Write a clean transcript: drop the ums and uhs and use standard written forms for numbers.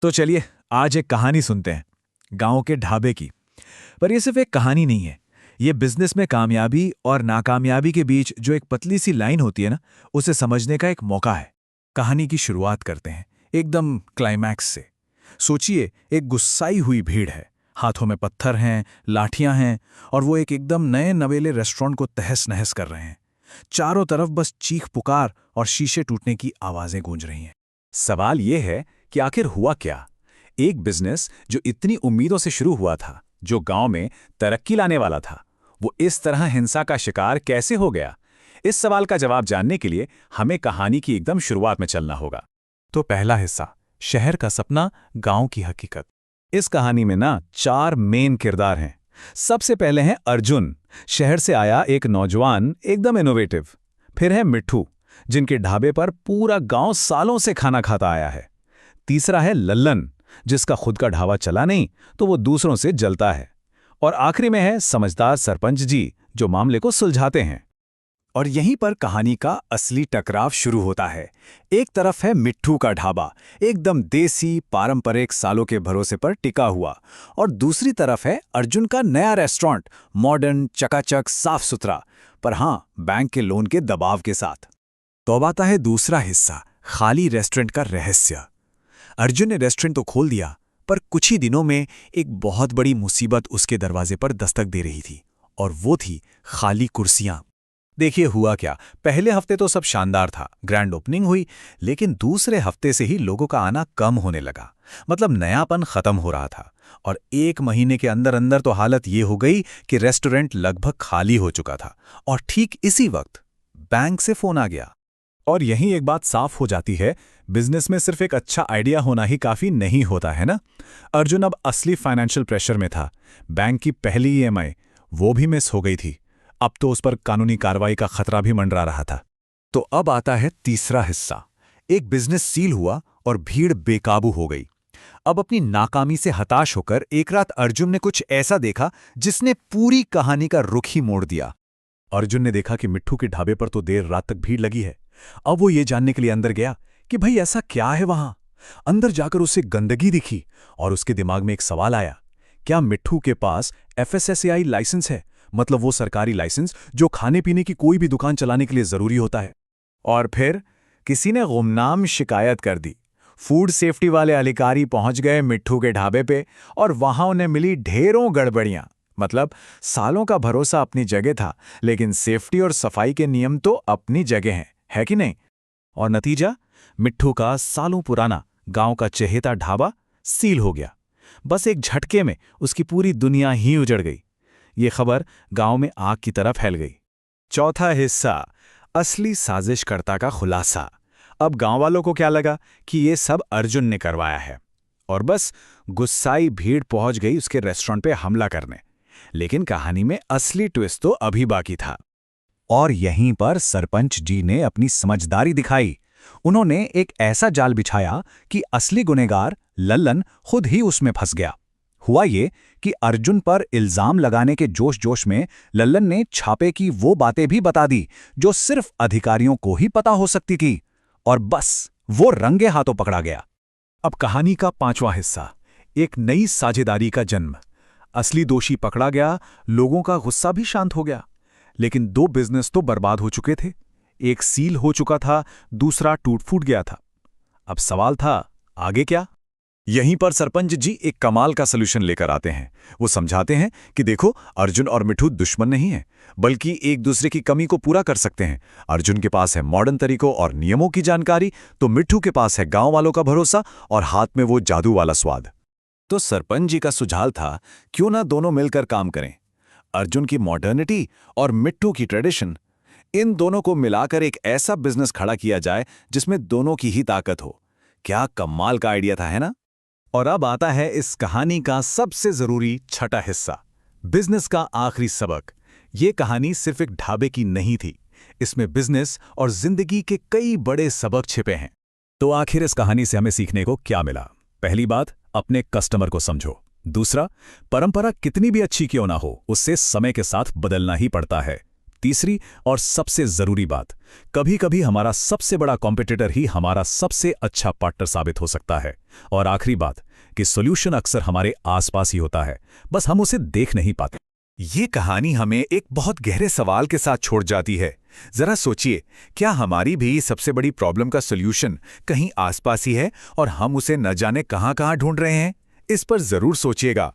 तो चलिए आज एक कहानी सुनते हैं गांव के ढाबे की। पर यह सिर्फ एक कहानी नहीं है। ये बिजनेस में कामयाबी और नाकामयाबी के बीच जो एक पतली सी लाइन होती है ना, उसे समझने का एक मौका है। कहानी की शुरुआत करते हैं एकदम क्लाइमैक्स से। सोचिए, एक गुस्साई हुई भीड़ है, हाथों में पत्थर हैं, लाठियां हैं, और वो एक एकदम नए नवेले रेस्टोरेंट को तहस नहस कर रहे हैं। चारों तरफ बस चीख पुकार और शीशे टूटने की आवाजें गूंज रही हैं। सवाल ये है कि आखिर हुआ क्या? एक बिजनेस जो इतनी उम्मीदों से शुरू हुआ था, जो गांव में तरक्की लाने वाला था, वो इस तरह हिंसा का शिकार कैसे हो गया? इस सवाल का जवाब जानने के लिए हमें कहानी की एकदम शुरुआत में चलना होगा। तो पहला हिस्सा, शहर का सपना, गांव की हकीकत। इस कहानी में ना 4 मेन किरदार हैं। सबसे पहले हैं अर्जुन, शहर से आया एक नौजवान, एकदम इनोवेटिव। फिर है मिट्ठू, जिनके ढाबे पर पूरा गांव सालों से खाना खाता आया है। तीसरा है लल्लन, जिसका खुद का ढाबा चला नहीं तो वो दूसरों से जलता है। और आखिरी में है समझदार सरपंच जी, जो मामले को सुलझाते हैं। और यहीं पर कहानी का असली टकराव शुरू होता है। एक तरफ है मिट्ठू का ढाबा, एकदम देसी पारंपरिक, सालों के भरोसे पर टिका हुआ। और दूसरी तरफ है अर्जुन का नया रेस्टोरेंट, मॉडर्न, चकाचक, साफ सुथरा, पर हाँ, बैंक के लोन के दबाव के साथ। तो अब आता है दूसरा हिस्सा, खाली रेस्टोरेंट का रहस्य। अर्जुन ने रेस्टोरेंट तो खोल दिया, पर कुछ ही दिनों में एक बहुत बड़ी मुसीबत उसके दरवाजे पर दस्तक दे रही थी, और वो थी खाली कुर्सियां। देखिए हुआ क्या, पहले हफ्ते तो सब शानदार था, ग्रैंड ओपनिंग हुई, लेकिन दूसरे हफ्ते से ही लोगों का आना कम होने लगा। मतलब नयापन खत्म हो रहा था। और 1 महीने के अंदर अंदर तो हालत ये हो गई कि रेस्टोरेंट लगभग खाली हो चुका था। और ठीक इसी वक्त बैंक से फोन आ गया। और यहीं एक बात साफ हो जाती है, बिजनेस में सिर्फ एक अच्छा आइडिया होना ही काफी नहीं होता है ना। अर्जुन अब असली फाइनेंशियल प्रेशर में था। बैंक की पहली ईएमआई, वो भी मिस हो गई थी। अब तो उस पर कानूनी कार्रवाई का खतरा भी मंडरा रहा था। तो अब आता है तीसरा हिस्सा। एक बिजनेस सील हुआ और भीड़ बेकाबू हो गई। अब अपनी नाकामी से हताश होकर एक रात अर्जुन ने कुछ ऐसा देखा जिसने पूरी कहानी का रुख ही मोड़ दिया। अर्जुन ने देखा कि मिट्ठू के ढाबे पर तो देर रात तक भीड़ लगी है। अब वो ये जानने के लिए अंदर गया कि भाई ऐसा क्या है वहां। अंदर जाकर उसे गंदगी दिखी और उसके दिमाग में एक सवाल आया, क्या मिट्ठू के पास एफएसएसएआई लाइसेंस है? मतलब वो सरकारी लाइसेंस जो खाने पीने की कोई भी दुकान चलाने के लिए जरूरी होता है। और फिर किसी ने गुमनाम शिकायत कर दी। फूड सेफ्टी वाले अधिकारी पहुंच गए मिट्ठू के ढाबे पे, और वहां उन्हें मिली ढेरों गड़बड़ियां। मतलब सालों का भरोसा अपनी जगह था, लेकिन सेफ्टी और सफाई के नियम तो अपनी जगह हैं, है कि नहीं? और नतीजा, मिट्ठू का सालों पुराना गांव का चहेता ढाबा सील हो गया। बस एक झटके में उसकी पूरी दुनिया ही उजड़ गई। ये खबर गांव में आग की तरह फैल गई। चौथा हिस्सा, असली साजिशकर्ता का खुलासा। अब गांव वालों को क्या लगा कि ये सब अर्जुन ने करवाया है, और बस गुस्साई भीड़ पहुंच गई उसके रेस्टोरेंट पे हमला करने। लेकिन कहानी में असली ट्विस्ट तो अभी बाकी था। और यहीं पर सरपंच जी ने अपनी समझदारी दिखाई। उन्होंने एक ऐसा जाल बिछाया कि असली गुनहगार लल्लन खुद ही उसमें फंस गया। हुआ ये कि अर्जुन पर इल्जाम लगाने के जोश जोश में लल्लन ने छापे की वो बातें भी बता दी जो सिर्फ अधिकारियों को ही पता हो सकती थी, और बस वो रंगे हाथों पकड़ा गया। अब कहानी का 5वां हिस्सा, एक नई साझेदारी का जन्म। असली दोषी पकड़ा गया, लोगों का गुस्सा भी शांत हो गया। लेकिन 2 बिजनेस तो बर्बाद हो चुके थे। एक सील हो चुका था, दूसरा टूट फूट गया था। अब सवाल था, आगे क्या? यहीं पर सरपंच जी एक कमाल का सलूशन लेकर आते हैं। वो समझाते हैं कि देखो, अर्जुन और मिट्ठू दुश्मन नहीं हैं, बल्कि एक दूसरे की कमी को पूरा कर सकते हैं। अर्जुन के पास है मॉडर्न तरीकों और नियमों की जानकारी, तो मिट्ठू के पास है गांव वालों का भरोसा और हाथ में वो जादू वाला स्वाद। तो सरपंच जी का सुझाव था, क्यों ना दोनों मिलकर काम करें। अर्जुन की मॉडर्निटी और मिट्ठू की ट्रेडिशन, इन दोनों को मिलाकर एक ऐसा बिजनेस खड़ा किया जाए जिसमें दोनों की ही ताकत हो। क्या कमाल का आइडिया था, है ना? और अब आता है इस कहानी का सबसे जरूरी छठा हिस्सा, बिजनेस का आखिरी सबक। ये कहानी सिर्फ एक ढाबे की नहीं थी, इसमें बिजनेस और जिंदगी के कई बड़े सबक छिपे हैं। तो आखिर इस कहानी से हमें सीखने को क्या मिला? पहली बात, अपने कस्टमर को समझो। दूसरा, परंपरा कितनी भी अच्छी क्यों ना हो, उससे समय के साथ बदलना ही पड़ता है। तीसरी और सबसे जरूरी बात, कभी-कभी हमारा सबसे बड़ा कॉम्पिटिटर ही हमारा सबसे अच्छा पार्टनर साबित हो सकता है। और आखिरी बात कि सॉल्यूशन अक्सर हमारे आसपास ही होता है, बस हम उसे देख नहीं पाते। ये कहानी हमें एक बहुत गहरे सवाल के साथ छोड़ जाती है। जरा सोचिए, क्या हमारी भी सबसे बड़ी प्रॉब्लम का सॉल्यूशन कहीं आसपास ही है और हम उसे न जाने कहां-कहां ढूंढ रहे हैं? इस पर जरूर सोचिएगा।